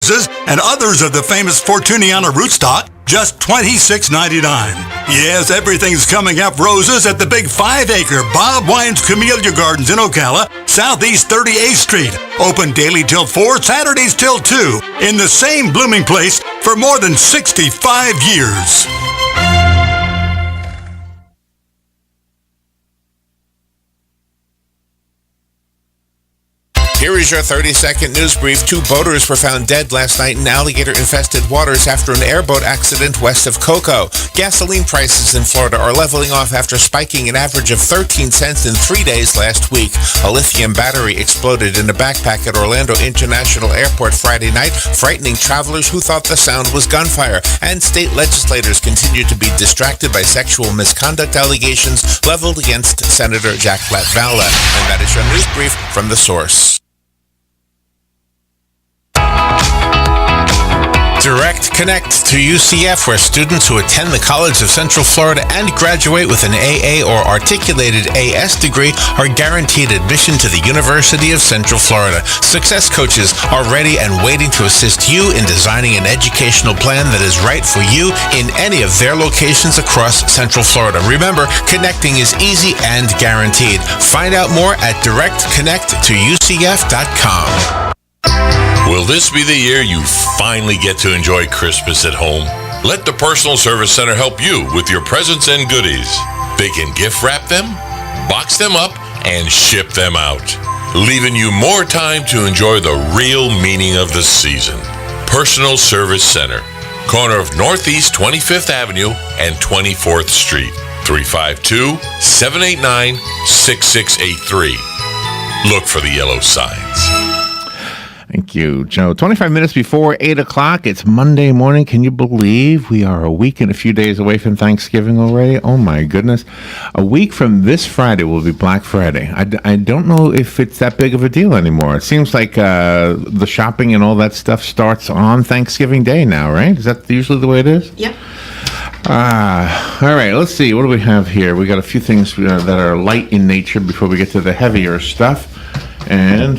roses, and others of the famous Fortuniana rootstock, just $26.99. Yes, everything's coming up roses at the big 5-acre Bob Wines Camellia Gardens in Ocala, Southeast 38th Street. Open daily till 4, Saturdays till 2, in the same blooming place for more than 65 years. Here is your 30-second news brief. 2 boaters were found dead last night in alligator-infested waters after an airboat accident west of Cocoa. Gasoline prices in Florida are leveling off after spiking an average of 13 cents in 3 days last week. A lithium battery exploded in a backpack at Orlando International Airport Friday night, frightening travelers who thought the sound was gunfire. And state legislators continue to be distracted by sexual misconduct allegations leveled against Senator Jack Latvala. And that is your news brief from The Source. Direct Connect to UCF, where students who attend the College of Central Florida and graduate with an AA or articulated AS degree are guaranteed admission to the University of Central Florida. Success coaches are ready and waiting to assist you in designing an educational plan that is right for you in any of their locations across Central Florida. Remember, connecting is easy and guaranteed. Find out more at directconnecttoUCF.com. Will this be the year you finally get to enjoy Christmas at home? Let the Personal Service Center help you with your presents and goodies. They can gift wrap them, box them up, and ship them out, leaving you more time to enjoy the real meaning of the season. Personal Service Center, corner of Northeast 25th Avenue and 24th Street, 352-789-6683. Look for the yellow signs. Thank you, Joe. 25 minutes before 8 o'clock. It's Monday morning. Can you believe we are a week and a few days away from Thanksgiving already? Oh, my goodness. A week from this Friday will be Black Friday. I don't know if it's that big of a deal anymore. It seems like the shopping and all that stuff starts on Thanksgiving Day now, right? Is that usually the way it is? Yep. All right, let's see. What do we have here? We got a few things that are light in nature before we get to the heavier stuff. And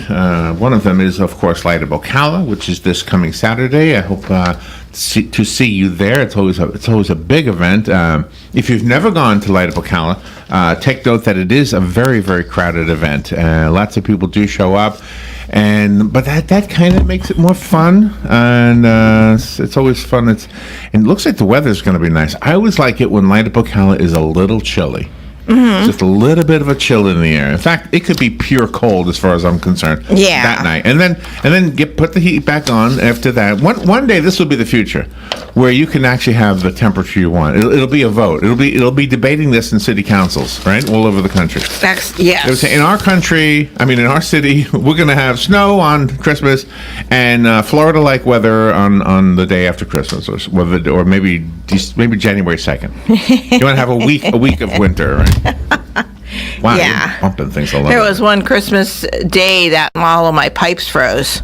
one of them is, of course, Light Up Ocala, which is this coming Saturday. I hope to see you there. It's always a big event. If you've never gone to Light Up Ocala, take note that it is a very, very crowded event. Lots of people do show up, but that kind of makes it more fun. And it's always fun. And it looks like the weather's going to be nice. I always like it when Light Up Ocala is a little chilly. Mm-hmm. Just a little bit of a chill in the air. In fact, it could be pure cold as far as I'm concerned. Yeah. That night, and then put the heat back on after that. One day, this will be the future, where you can actually have the temperature you want. It'll be a vote. It'll be debating this in city councils, right, all over the country. Yes. In our country, in our city, we're going to have snow on Christmas and Florida-like weather on the day after Christmas, or maybe January 2nd. You want to have a week of winter, right? Wow, yeah. You're bumping things all over. There was one Christmas day that all of my pipes froze.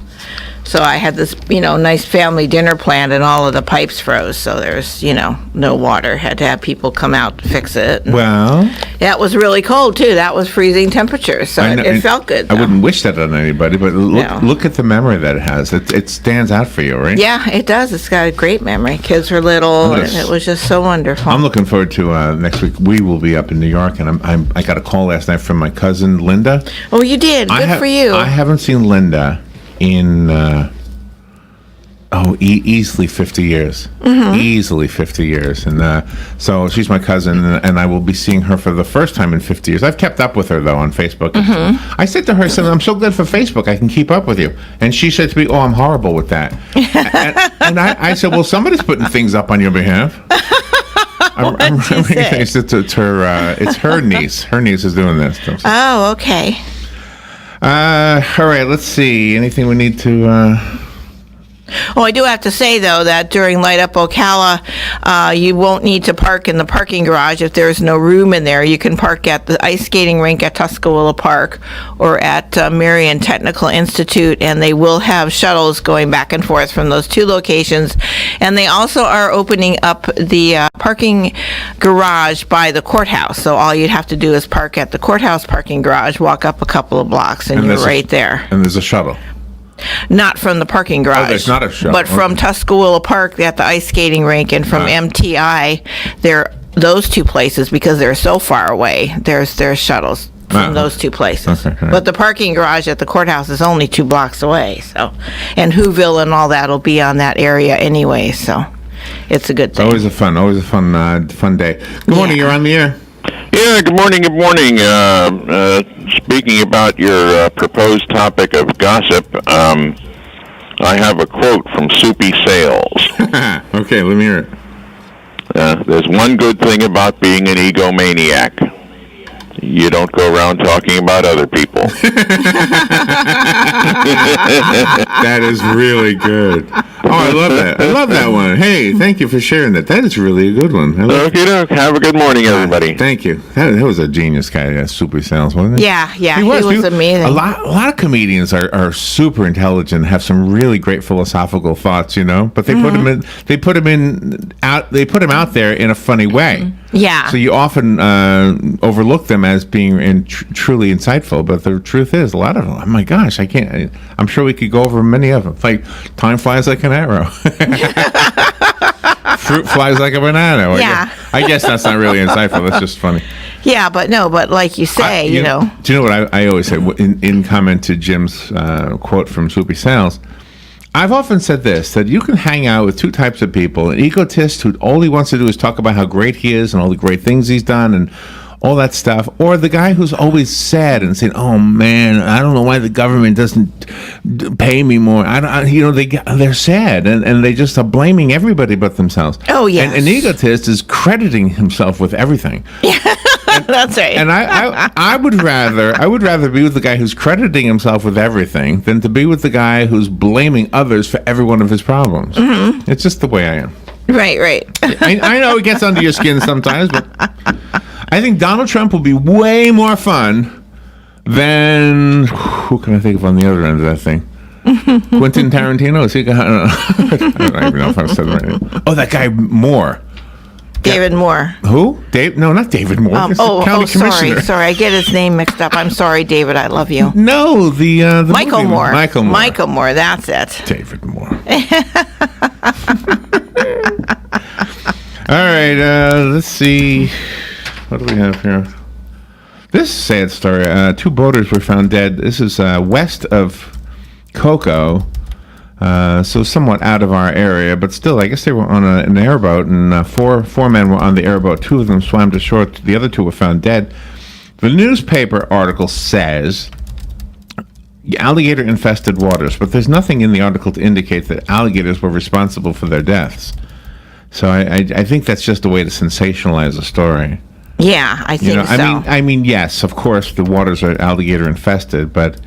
So I had this, nice family dinner planned, and all of the pipes froze. So there's, no water. Had to have people come out to fix it. Well, that was really cold too. That was freezing temperatures. So it felt good, though. I wouldn't wish that on anybody, but look at the memory that it has. It stands out for you, right? Yeah, it does. It's got a great memory. Kids were little, and it was just so wonderful. I'm looking forward to next week. We will be up in New York, and I got a call last night from my cousin Linda. Oh, you did? Good for you. I haven't seen Linda in easily 50 years. Mm-hmm. Easily 50 years. And so she's my cousin, and I will be seeing her for the first time in 50 years. I've kept up with her, though, on Facebook. Mm-hmm. I said to her, I'm so good for Facebook, I can keep up with you. And she said to me, I'm horrible with that. and I said, well, somebody's putting things up on your behalf. I'm it's her niece. Her niece is doing this. Oh, okay. All right, let's see. Anything we need to... Oh, I do have to say, though, that during Light Up Ocala, you won't need to park in the parking garage if there's no room in there. You can park at the ice skating rink at Tuscaloosa Park or at Marion Technical Institute, and they will have shuttles going back and forth from those two locations. And they also are opening up the parking garage by the courthouse. So all you'd have to do is park at the courthouse parking garage, walk up a couple of blocks, and you're right there. And there's a shuttle. Not from the parking garage. there's not a shuttle. But from Okay. Tuscaloosa Park at the ice skating rink, and from MTI, those two places, because they're so far away, there's shuttles from those two places. Okay, all right. But the parking garage at the courthouse is only 2 blocks away. So, and Whoville and all that will be on that area anyway. So, it's a good thing. Always a fun day. Good morning. Yeah. You're on the air. Yeah, good morning, Speaking about your proposed topic of gossip, I have a quote from Soupy Sales. Okay, let me hear it. There's one good thing about being an egomaniac. You don't go around talking about other people. That is really good. Oh, I love that. I love that one. Hey, thank you for sharing that. That is really a good one. I love Okay, have a good morning, everybody. Thank you. That was a genius guy, that Super Sales, wasn't he? Yeah, he was amazing. A lot of comedians are super intelligent, have some really great philosophical thoughts, but they put him out there in a funny way. Yeah. So you often overlook them as being truly insightful, but the truth is, a lot of them, oh my gosh, I'm sure we could go over many of them. It's like time flies like an arrow. Fruit flies like a banana. Yeah. I guess that's not really insightful. That's just funny. Yeah, but like you say, you know. Do you know what I always say in comment to Jim's quote from Soupy Sales? I've often said this, that you can hang out with two types of people: an egotist who all he wants to do is talk about how great he is and all the great things he's done and all that stuff, or the guy who's always sad and saying, "Oh man, I don't know why the government doesn't pay me more." They're sad and they just are blaming everybody but themselves. Oh yes. And an egotist is crediting himself with everything. That's right. And I would rather be with the guy who's crediting himself with everything than to be with the guy who's blaming others for every one of his problems. Mm-hmm. It's just the way I am. Right. I know it gets under your skin sometimes, but I think Donald Trump will be way more fun than who can I think of on the other end of that thing? Quentin Tarantino? Is he? I don't even know if I said it right. Oh, that guy Moore. David Moore. Who? Dave? No, not David Moore. It's the county commissioner. Sorry. I get his name mixed up. I'm sorry, David. I love you. No, the Michael movie. Moore. Michael Moore. That's it. David Moore. All right, let's see. What do we have here? This sad story. 2 boaters were found dead. This is west of Cocoa, so somewhat out of our area, but still, I guess they were on an airboat, and four men were on the airboat. 2 of them swam to shore. The other 2 were found dead. The newspaper article says alligator-infested waters, but there's nothing in the article to indicate that alligators were responsible for their deaths. So I think that's just a way to sensationalize the story. Yeah, I think so. I mean, yes, of course, the waters are alligator-infested, but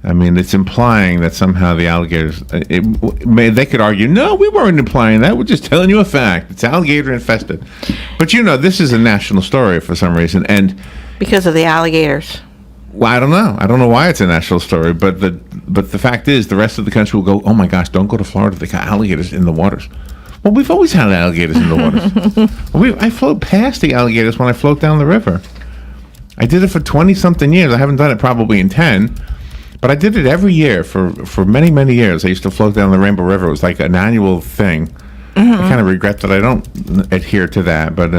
I mean, it's implying that somehow the alligators. They could argue, no, we weren't implying that. We're just telling you a fact. It's alligator-infested. But this is a national story for some reason, and because of the alligators. Well, I don't know. I don't know why it's a national story, but the fact is, the rest of the country will go, "Oh my gosh, don't go to Florida. They got alligators in the waters." Well, we've always had alligators in the waters. I float past the alligators when I float down the river. I did it for 20-something years. I haven't done it probably in 10, but I did it every year for many, many years. I used to float down the Rainbow River. It was like an annual thing. Mm-hmm. I kind of regret that I don't adhere to that, but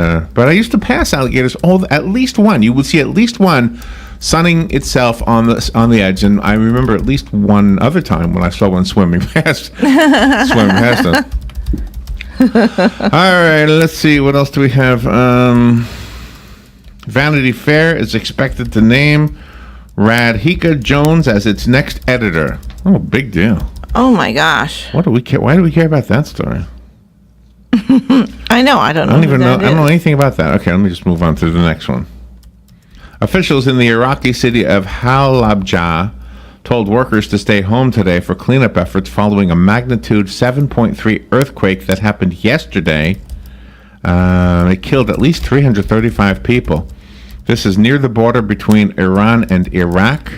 I used to pass alligators at least one. You would see at least one sunning itself on the edge, and I remember at least one other time when I saw one swimming past us. All right, let's see. What else do we have? Vanity Fair is expected to name Radhika Jones as its next editor. Oh, big deal. Oh my gosh. What do we care? Why do we care about that story? I know. I don't know. I don't even know. I don't know anything about that. Okay, let me just move on to the next one. Officials in the Iraqi city of Halabja told workers to stay home today for cleanup efforts following a magnitude 7.3 earthquake that happened yesterday. It killed at least 335 people. This is near the border between Iran and Iraq.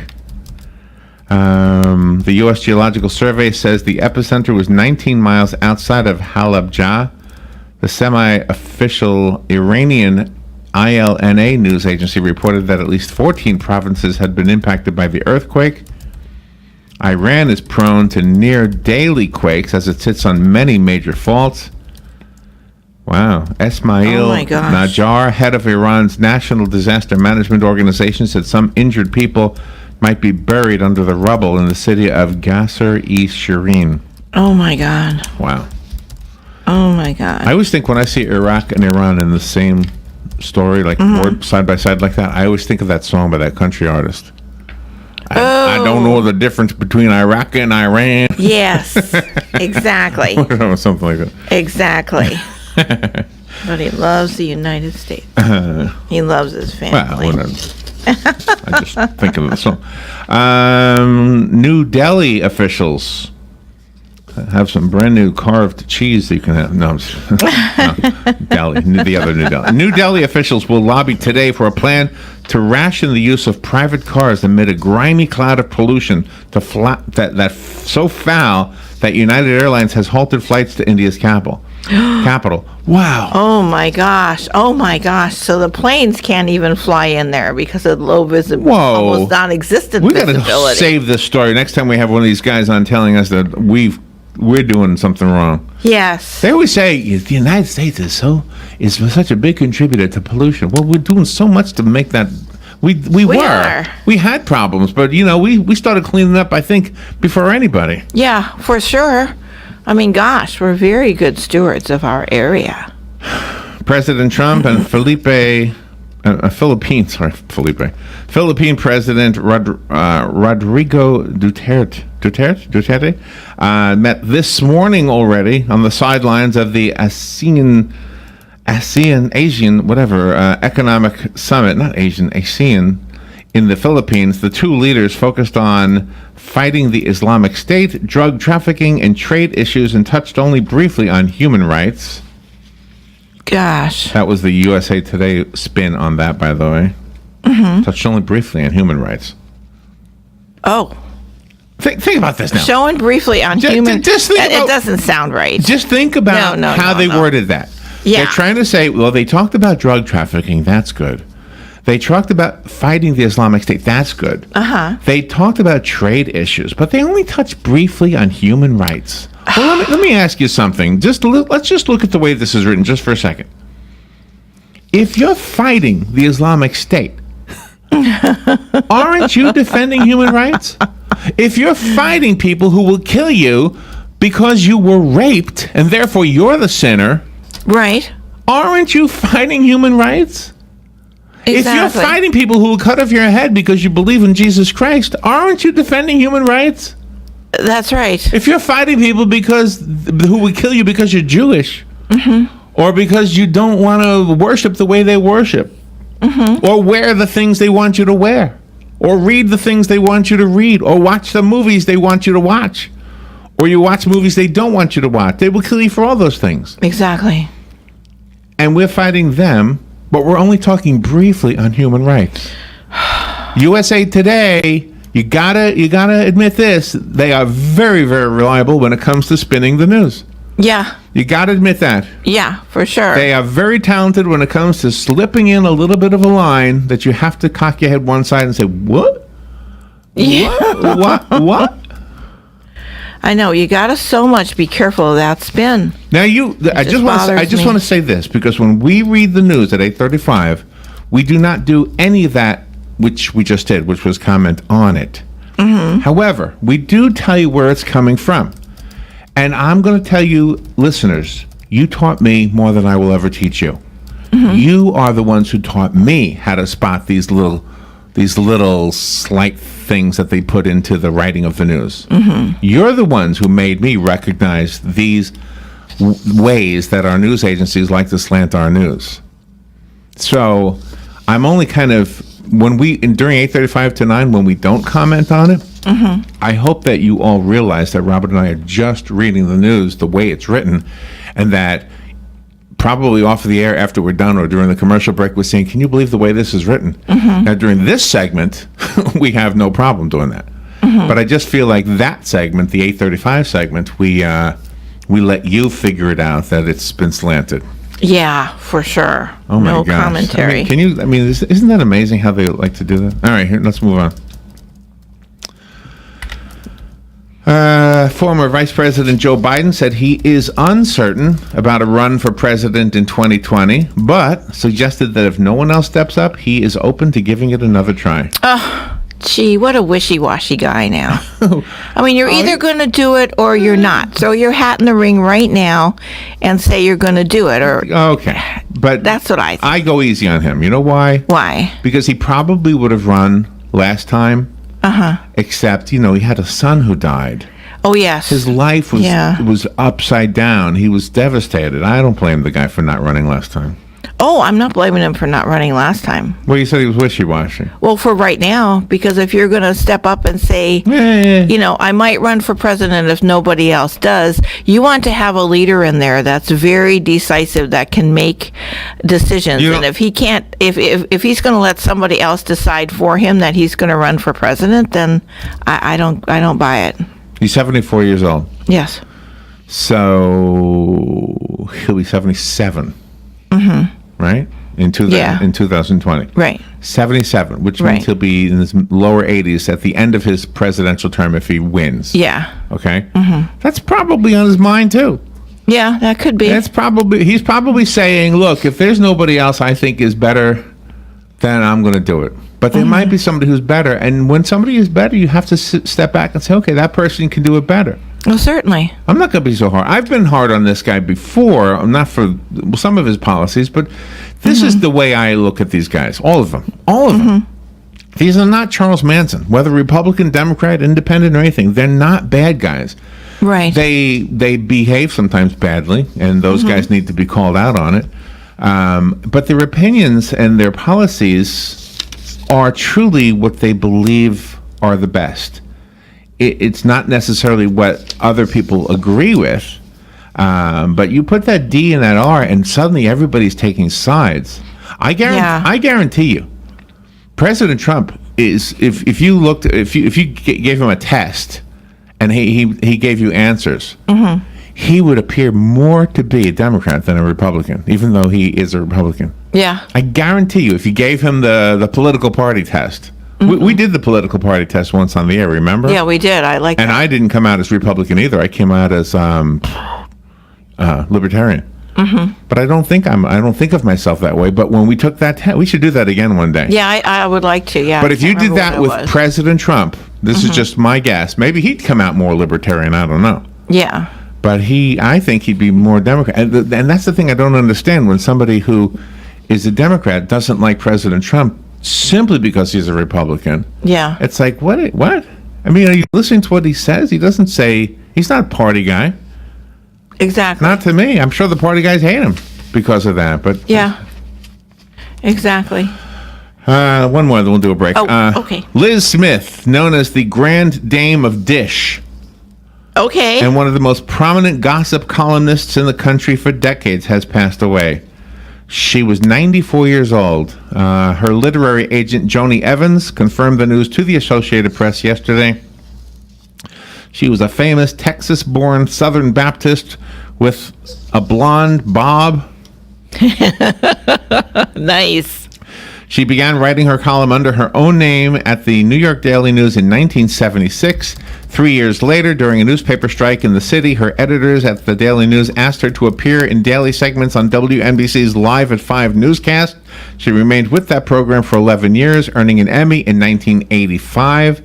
The U.S. Geological Survey says the epicenter was 19 miles outside of Halabja. The semi-official Iranian ILNA news agency reported that at least 14 provinces had been impacted by the earthquake. Iran is prone to near-daily quakes as it sits on many major faults. Wow. Esmail Najjar, head of Iran's National Disaster Management Organization, said some injured people might be buried under the rubble in the city of Qasr-e Shirin. Oh, my God. Wow. Oh, my God. I always think when I see Iraq and Iran in the same story, like word side by side like that, I always think of that song by that country artist. I don't know the difference between Iraq and Iran. Yes, exactly. Something like that. Exactly. But he loves the United States. He loves his family. Well, I just think of the song. New Delhi officials have some brand new carved cheese that you can have. No, Delhi, the other New Delhi. New Delhi officials will lobby today for a plan to ration the use of private cars amid a grimy cloud of pollution that's so foul that United Airlines has halted flights to India's capital. Wow. Oh my gosh. So the planes can't even fly in there because of low visibility, almost non-existent visibility. We got to save this story next time we have one of these guys on telling us that we're doing something wrong. Yes. They always say the United States is such a big contributor to pollution. Well, we're doing so much to make that. We had problems, but we started cleaning up, I think, before anybody. Yeah, for sure. I mean, gosh, we're very good stewards of our area. President Trump and Philippine President Rodrigo Duterte met this morning already on the sidelines of the ASEAN economic summit, not Asian, ASEAN, in the Philippines. The two leaders focused on fighting the Islamic State, drug trafficking, and trade issues, and touched only briefly on human rights. Gosh. That was the USA Today spin on that, by the way. Mm-hmm. Touched only briefly on human rights. Oh. Think about this now. Showing briefly on human rights. It doesn't sound right. Just think about how they worded that. Yeah. They're trying to say, well, they talked about drug trafficking. That's good. They talked about fighting the Islamic State. That's good. Uh-huh. They talked about trade issues, but they only touched briefly on human rights. Well, let me ask you something. Let's just look at the way this is written just for a second. If you're fighting the Islamic State, aren't you defending human rights? If you're fighting people who will kill you because you were raped and therefore you're the sinner, right? Aren't you fighting human rights? Exactly. If you're fighting people who will cut off your head because you believe in Jesus Christ, aren't you defending human rights? That's right. If you're fighting people who will kill you because you're Jewish, mm-hmm. or because you don't want to worship the way they worship, mm-hmm. or wear the things they want you to wear, or read the things they want you to read, or watch the movies they want you to watch, or you watch movies they don't want you to watch, they will kill you for all those things. Exactly. And we're fighting them, but we're only talking briefly on human rights. USA Today, you gotta admit this, they are very, very reliable when it comes to spinning the news. Yeah. You gotta admit that. Yeah, for sure. They are very talented when it comes to slipping in a little bit of a line that you have to cock your head one side and say, what? Yeah. What? I know, you gotta so much be careful of that spin. Now I just want to say this, because when we read the news at 8:35, we do not do any of that which we just did, which was comment on it. Mm-hmm. However, we do tell you where it's coming from. And I'm going to tell you, listeners, you taught me more than I will ever teach you. Mm-hmm. You are the ones who taught me how to spot these little slight things that they put into the writing of the news. Mm-hmm. You're the ones who made me recognize these ways that our news agencies like to slant our news. So I'm only kind of, during 8:35 to 9, when we don't comment on it, mm-hmm. I hope that you all realize that Robert and I are just reading the news the way it's written, and that probably off of the air after we're done or during the commercial break, we're saying, can you believe the way this is written? Mm-hmm. Now, during this segment, we have no problem doing that. Mm-hmm. But I just feel like that segment, the 8:35 segment, we let you figure it out that it's been slanted. Yeah, for sure. Oh my gosh. No commentary. Isn't that amazing how they like to do that? All right, here, let's move on. Former Vice President Joe Biden said he is uncertain about a run for president in 2020, but suggested that if no one else steps up, he is open to giving it another try. Gee, what a wishy-washy guy now. I mean, you're either going to do it or you're not. Throw your hat in the ring right now and say you're going to do it. Or Okay, but that's what I think. I go easy on him. You know why? Why? Because he probably would have run last time. Except, he had a son who died. Oh, yes. His life was upside down. He was devastated. I don't blame the guy for not running last time. Oh, I'm not blaming him for not running last time. Well, you said he was wishy-washy. Well, for right now, because if you're going to step up and say, I might run for president if nobody else does, you want to have a leader in there that's very decisive, that can make decisions. And if he can't, if he's going to let somebody else decide for him that he's going to run for president, then I don't buy it. He's 74 years old. Yes. So he'll be 77. Right? In 2020. Right. 77, which means he'll be in his lower 80s at the end of his presidential term if he wins. Yeah. Okay? That's probably on his mind, too. Yeah, that could be. He's probably saying, look, if there's nobody else I think is better, then I'm going to do it. But there might be somebody who's better. And when somebody is better, you have to step back and say, okay, that person can do it better. Well, certainly. I'm not going to be so hard. I've been hard on this guy before, not for some of his policies, but this is the way I look at these guys. All of them. All of them. These are not Charles Manson, whether Republican, Democrat, Independent, or anything. They're not bad guys. Right. They behave sometimes badly, and those guys need to be called out on it. But their opinions and their policies are truly what they believe are the best. It's not necessarily what other people agree with, but you put that D and that R, and suddenly everybody's taking sides. I guarantee you, President Trump is. If you gave him a test, and he gave you answers, he would appear more to be a Democrat than a Republican, even though he is a Republican. Yeah. I guarantee you, if you gave him the political party test. We did the political party test once on the air, remember? Yeah, we did. I like that. And I didn't come out as Republican either. I came out as libertarian. But I don't think of myself that way. But when we took that test, we should do that again one day. Yeah, I would like to. Yeah. But if you did that with President Trump, this is just my guess. Maybe he'd come out more libertarian. I don't know. Yeah. But I think he'd be more Democrat. And that's the thing I don't understand, when somebody who is a Democrat doesn't like President Trump simply because he's a Republican. Yeah. It's like, what? I mean, are you listening to what he says? He doesn't say, he's not a party guy. Exactly. Not to me. I'm sure the party guys hate him because of that. But yeah. Exactly. One more, then we'll do a break. Oh, okay. Liz Smith, known as the Grand Dame of Dish. Okay. And one of the most prominent gossip columnists in the country for decades, has passed away. She was 94 years old. Her literary agent, Joni Evans, confirmed the news to the Associated Press yesterday. She was a famous Texas-born Southern Baptist with a blonde bob. Nice. She began writing her column under her own name at the New York Daily News in 1976. 3 years later, during a newspaper strike in the city, her editors at the Daily News asked her to appear in daily segments on WNBC's Live at 5 newscast. She remained with that program for 11 years, earning an Emmy in 1985.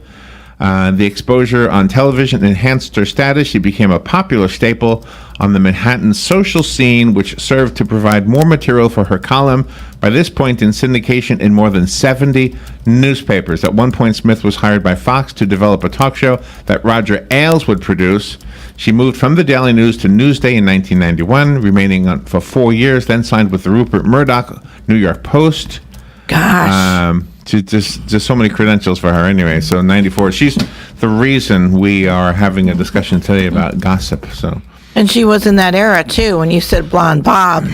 The exposure on television enhanced her status. She became a popular staple on the Manhattan social scene, which served to provide more material for her column, by this point in syndication in more than 70 newspapers. At one point, Smith was hired by Fox to develop a talk show that Roger Ailes would produce. She moved from the Daily News to Newsday in 1991, remaining on for 4 years, then signed with the Rupert Murdoch New York Post. Gosh. Just so many credentials for her anyway. So 94. She's the reason we are having a discussion today about gossip. So. And she was in that era too. When you said blonde bob,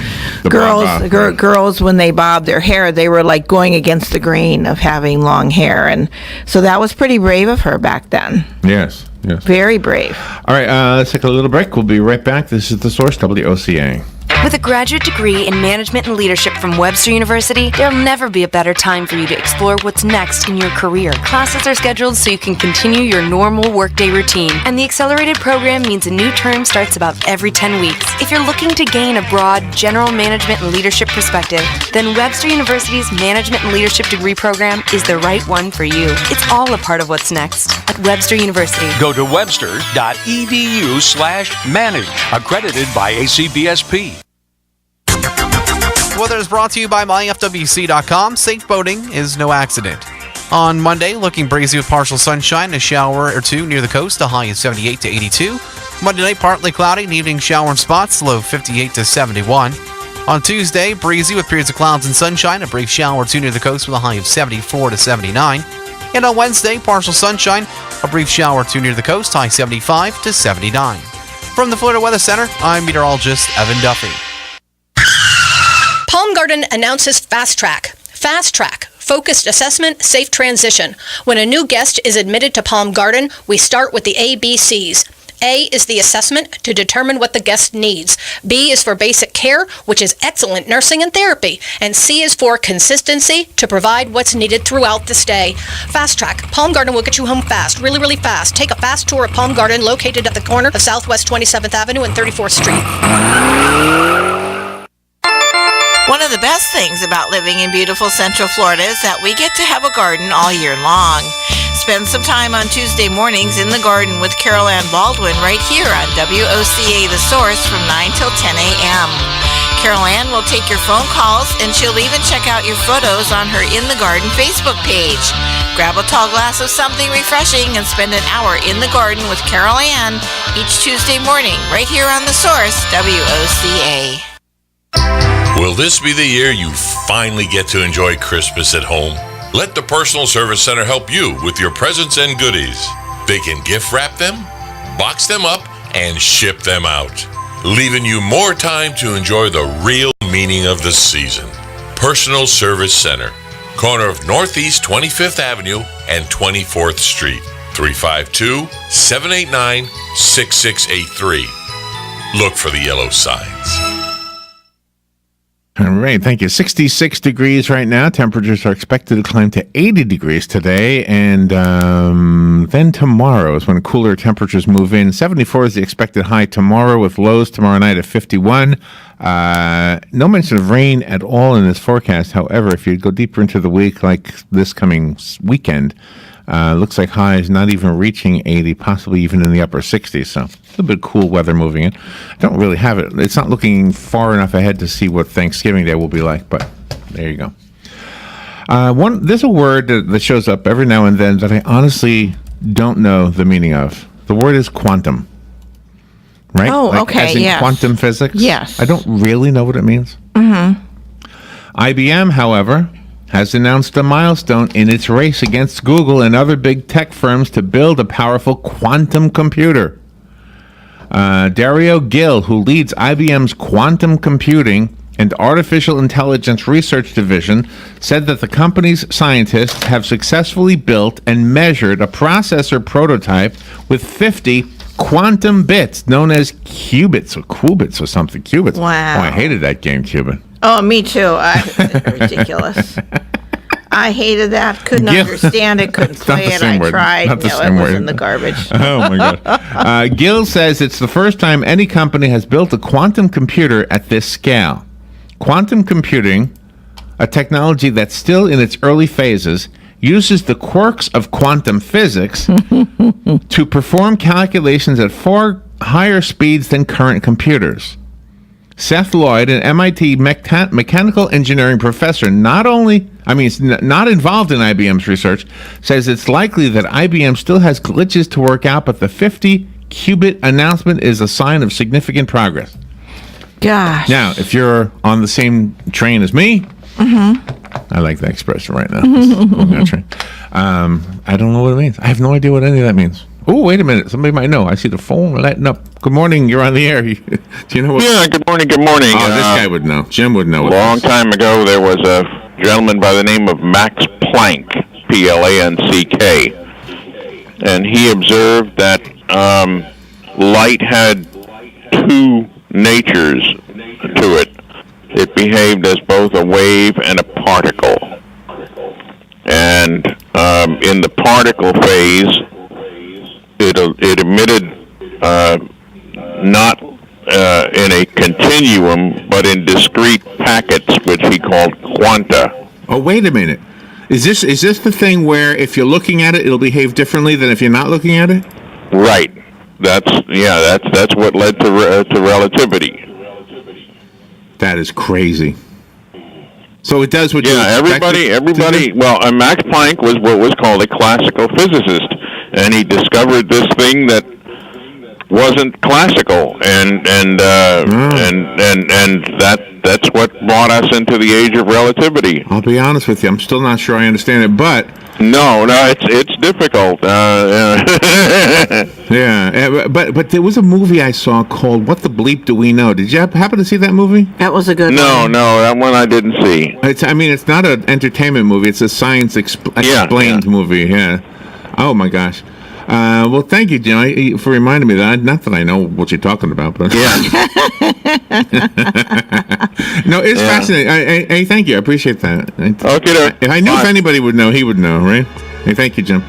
girls when they bobbed their hair, they were like going against the grain of having long hair, and so that was pretty brave of her back then. Yes. Very brave. All right, let's take a little break. We'll be right back. This is The Source, WOCA. With a graduate degree in management and leadership from Webster University, there'll never be a better time for you to explore what's next in your career. Classes are scheduled so you can continue your normal workday routine, and the accelerated program means a new term starts about every 10 weeks. If you're looking to gain a broad general management and leadership perspective, then Webster University's Management and Leadership degree program is the right one for you. It's all a part of what's next at Webster University. Go to webster.edu/manage, accredited by ACBSP. Weather is brought to you by myfwc.com. Safe boating is no accident. On Monday, looking breezy with partial sunshine, a shower or two near the coast, a high of 78 to 82. Monday night, partly cloudy, an evening shower in spots, low 58 to 71. On Tuesday, breezy with periods of clouds and sunshine, a brief shower or two near the coast with a high of 74 to 79. And on Wednesday, partial sunshine, a brief shower or two near the coast, high 75 to 79. From the Florida Weather Center, I'm meteorologist Evan Duffy. Palm Garden announces Fast Track. Fast Track. Focused assessment, safe transition. When a new guest is admitted to Palm Garden, we start with the ABCs. A is the assessment to determine what the guest needs. B is for basic care, which is excellent nursing and therapy. And C is for consistency to provide what's needed throughout the stay. Fast Track. Palm Garden will get you home fast, really, really fast. Take a fast tour of Palm Garden located at the corner of Southwest 27th Avenue and 34th Street. One of the best things about living in beautiful Central Florida is that we get to have a garden all year long. Spend some time on Tuesday mornings in the garden with Carol Ann Baldwin right here on WOCA The Source from 9 till 10 a.m. Carol Ann will take your phone calls, and she'll even check out your photos on her In the Garden Facebook page. Grab a tall glass of something refreshing and spend an hour in the garden with Carol Ann each Tuesday morning right here on The Source, WOCA. Will this be the year you finally get to enjoy Christmas at home? Let the Personal Service Center help you with your presents and goodies. They can gift wrap them, box them up, and ship them out, leaving you more time to enjoy the real meaning of the season. Personal Service Center, corner of Northeast 25th Avenue and 24th Street, 352-789-6683. Look for the yellow signs. All right, thank you. 66 degrees right now. Temperatures are expected to climb to 80 degrees today, and then tomorrow is when cooler temperatures move in. 74 is the expected high tomorrow, with lows tomorrow night at 51. No mention of rain at all in this forecast. However, if you go deeper into the week, like this coming weekend, looks like highs not even reaching 80, possibly even in the upper 60s. So a little bit of cool weather moving in. I don't really have it. It's not looking far enough ahead to see what Thanksgiving Day will be like, but there you go. There's a word that shows up every now and then that I honestly don't know the meaning of. The word is quantum. Right? Oh, okay, as in yes. quantum physics? Yes. I don't really know what it means. Mm-hmm. IBM, however, has announced a milestone in its race against Google and other big tech firms to build a powerful quantum computer. Dario Gil, who leads IBM's quantum computing and artificial intelligence research division, said that the company's scientists have successfully built and measured a processor prototype with 50 quantum bits, known as qubits or qubits or something. Qubits. Wow. Oh, I hated that game, Qubit. Oh, me too. Ridiculous. I hated that. Couldn't understand it. Couldn't play it. I tried. Not the No, same it was word. in the garbage. Oh, my God. Gil says it's the first time any company has built a quantum computer at this scale. Quantum computing, a technology that's still in its early phases, uses the quirks of quantum physics to perform calculations at far higher speeds than current computers. Seth Lloyd, an MIT mechanical engineering professor, not involved in IBM's research, says it's likely that IBM still has glitches to work out, but the 50-qubit announcement is a sign of significant progress. Gosh. Now, if you're on the same train as me, I like that expression right now. On that train. I don't know what it means. I have no idea what any of that means. Oh, wait a minute. Somebody might know. I see the phone lighting up. Good morning. You're on the air. Do you know what? Yeah, good morning. Oh, this guy would know. Jim would know. A long time ago, there was a gentleman by the name of Max Planck, P-L-A-N-C-K, and he observed that light had two natures. to it. It behaved as both a wave and a particle. And in the particle phase, it emitted not in a continuum, but in discrete packets, which he called quanta. Oh, wait a minute. Is this the thing where if you're looking at it, it'll behave differently than if you're not looking at it? Right. That's what led to relativity. That is crazy. So it does what you everybody. Well, Max Planck was what was called a classical physicist, and he discovered this thing that wasn't classical, and that's what brought us into the age of relativity. I'll be honest with you, I'm still not sure I understand it, but no, it's difficult. Yeah, but there was a movie I saw called "What the Bleep Do We Know?" Did you happen to see that movie? That was a good one. No, that one I didn't see. It's not an entertainment movie. It's a science explained movie. Yeah. Oh my gosh. Well, thank you, Jim, for reminding me of that. Not that I know what you're talking about, but yeah. No, it's fascinating. Hey, thank you. I appreciate that. Okay. If I knew if anybody would know, he would know, right? Hey, thank you, Jim.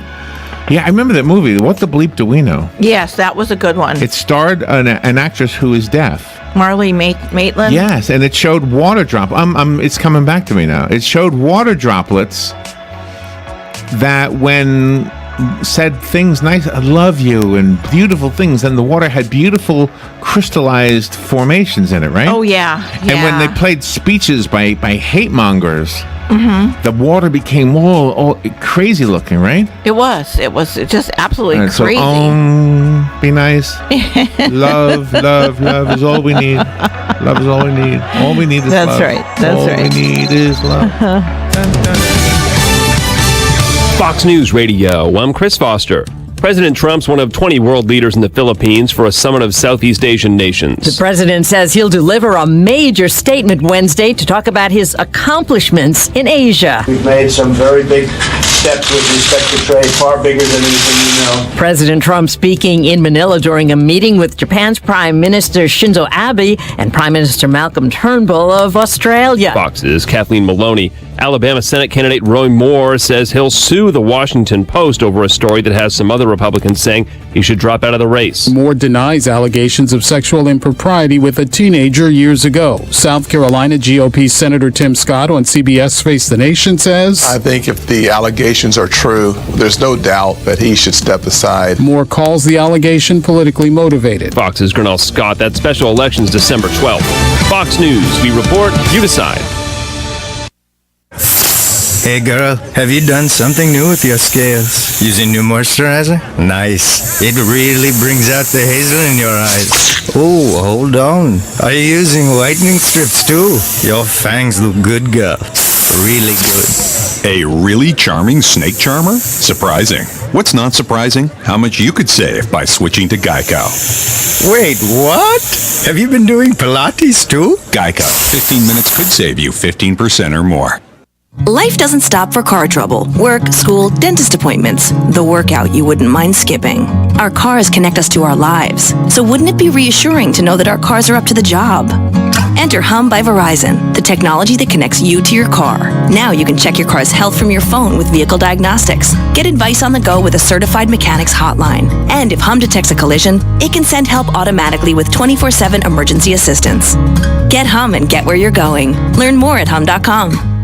Yeah, I remember that movie. What the Bleep Do We Know? Yes, that was a good one. It starred an actress who is deaf. Marlee Maitland? Yes, and it showed water drop. It's coming back to me now. It showed water droplets that when said things nice, I love you, and beautiful things, and the water had beautiful crystallized formations in it, right? Oh, yeah. And when they played speeches by hate mongers, the water became all crazy looking, right? It was just absolutely crazy. So, be nice. Love is all we need. Love is all we need. All we need is love. That's right. All we need is love. Dun, dun. Fox News Radio, I'm Chris Foster. President Trump's one of 20 world leaders in the Philippines for a summit of Southeast Asian nations. The president says he'll deliver a major statement Wednesday to talk about his accomplishments in Asia. We've made some very big steps with respect to trade, far bigger than anything you know. President Trump speaking in Manila during a meeting with Japan's Prime Minister Shinzo Abe and Prime Minister Malcolm Turnbull of Australia. Fox's Kathleen Maloney. Alabama Senate candidate Roy Moore says he'll sue the Washington Post over a story that has some other Republicans saying he should drop out of the race. Moore denies allegations of sexual impropriety with a teenager years ago. South Carolina GOP Senator Tim Scott on CBS Face the Nation says, I think if the allegations are true, there's no doubt that he should step aside. Moore calls the allegation politically motivated. Fox's Grinnell Scott. That special election's December 12th. Fox News. We report, you decide. Hey girl, have you done something new with your scales? Using new moisturizer? Nice. It really brings out the hazel in your eyes. Oh, hold on. Are you using whitening strips too? Your fangs look good, girl. Really good. A really charming snake charmer? Surprising. What's not surprising? How much you could save by switching to Geico. Wait, what? Have you been doing Pilates too? Geico. 15 minutes could save you 15% or more. Life doesn't stop for car trouble, work, school, dentist appointments, the workout you wouldn't mind skipping. Our cars connect us to our lives, so wouldn't it be reassuring to know that our cars are up to the job? Enter Hum by Verizon, the technology that connects you to your car. Now you can check your car's health from your phone with vehicle diagnostics. Get advice on the go with a certified mechanics hotline. And if Hum detects a collision, it can send help automatically with 24/7 emergency assistance. Get Hum and get where you're going. Learn more at hum.com.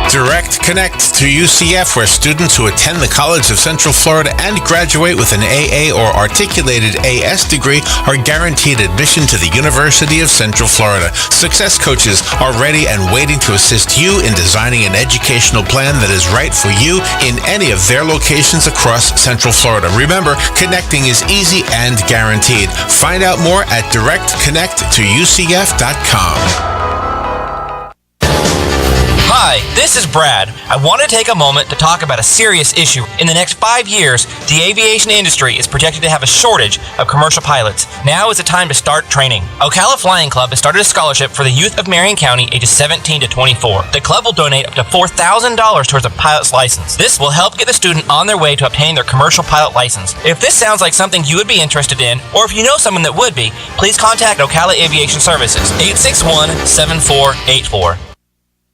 Direct Connect to UCF, where students who attend the College of Central Florida and graduate with an AA or articulated AS degree are guaranteed admission to the University of Central Florida. Success coaches are ready and waiting to assist you in designing an educational plan that is right for you in any of their locations across Central Florida. Remember, connecting is easy and guaranteed. Find out more at directconnecttoUCF.com. Hi, this is Brad. I want to take a moment to talk about a serious issue. In the next 5 years, the aviation industry is projected to have a shortage of commercial pilots. Now is the time to start training. Ocala Flying Club has started a scholarship for the youth of Marion County ages 17 to 24. The club will donate up to $4,000 towards a pilot's license. This will help get the student on their way to obtaining their commercial pilot license. If this sounds like something you would be interested in, or if you know someone that would be, please contact Ocala Aviation Services, 861-7484.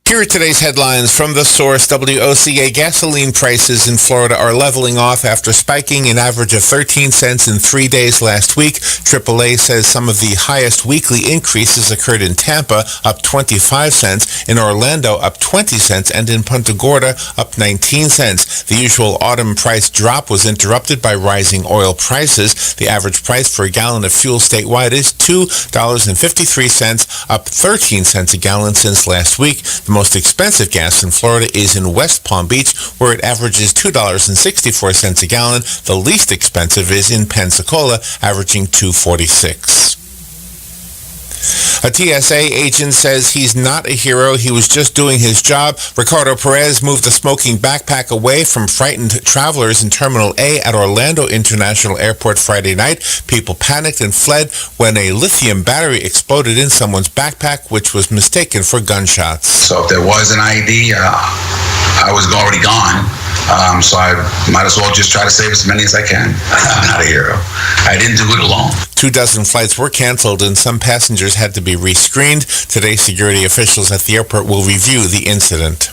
Here are today's headlines from the source. WOCA gasoline prices in Florida are leveling off after spiking an average of 13 cents in 3 days last week. AAA says some of the highest weekly increases occurred in Tampa, up 25 cents, in Orlando, up 20 cents, and in Punta Gorda, up 19 cents. The usual autumn price drop was interrupted by rising oil prices. The average price for a gallon of fuel statewide is $2.53, up 13 cents a gallon since last week. The most expensive gas in Florida is in West Palm Beach, where it averages $2.64 a gallon. The least expensive is in Pensacola, averaging $2.46. A TSA agent says he's not a hero. He was just doing his job. Ricardo Perez moved a smoking backpack away from frightened travelers in Terminal A at Orlando International Airport Friday night. People panicked and fled when a lithium battery exploded in someone's backpack, which was mistaken for gunshots. So if there was an ID, I was already gone. So I might as well just try to save as many as I can. I'm not a hero. I didn't do it alone. 24 flights were canceled and some passengers had to be rescreened. Today, security officials at the airport will review the incident.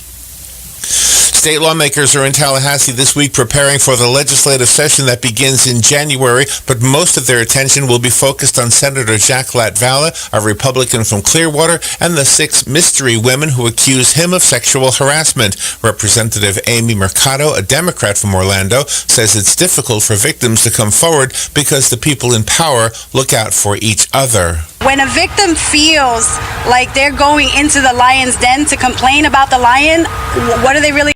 State lawmakers are in Tallahassee this week preparing for the legislative session that begins in January, but most of their attention will be focused on Senator Jack Latvala, a Republican from Clearwater, and the 6 mystery women who accuse him of sexual harassment. Representative Amy Mercado, a Democrat from Orlando, says it's difficult for victims to come forward because the people in power look out for each other. When a victim feels like they're going into the lion's den to complain about the lion, what are they really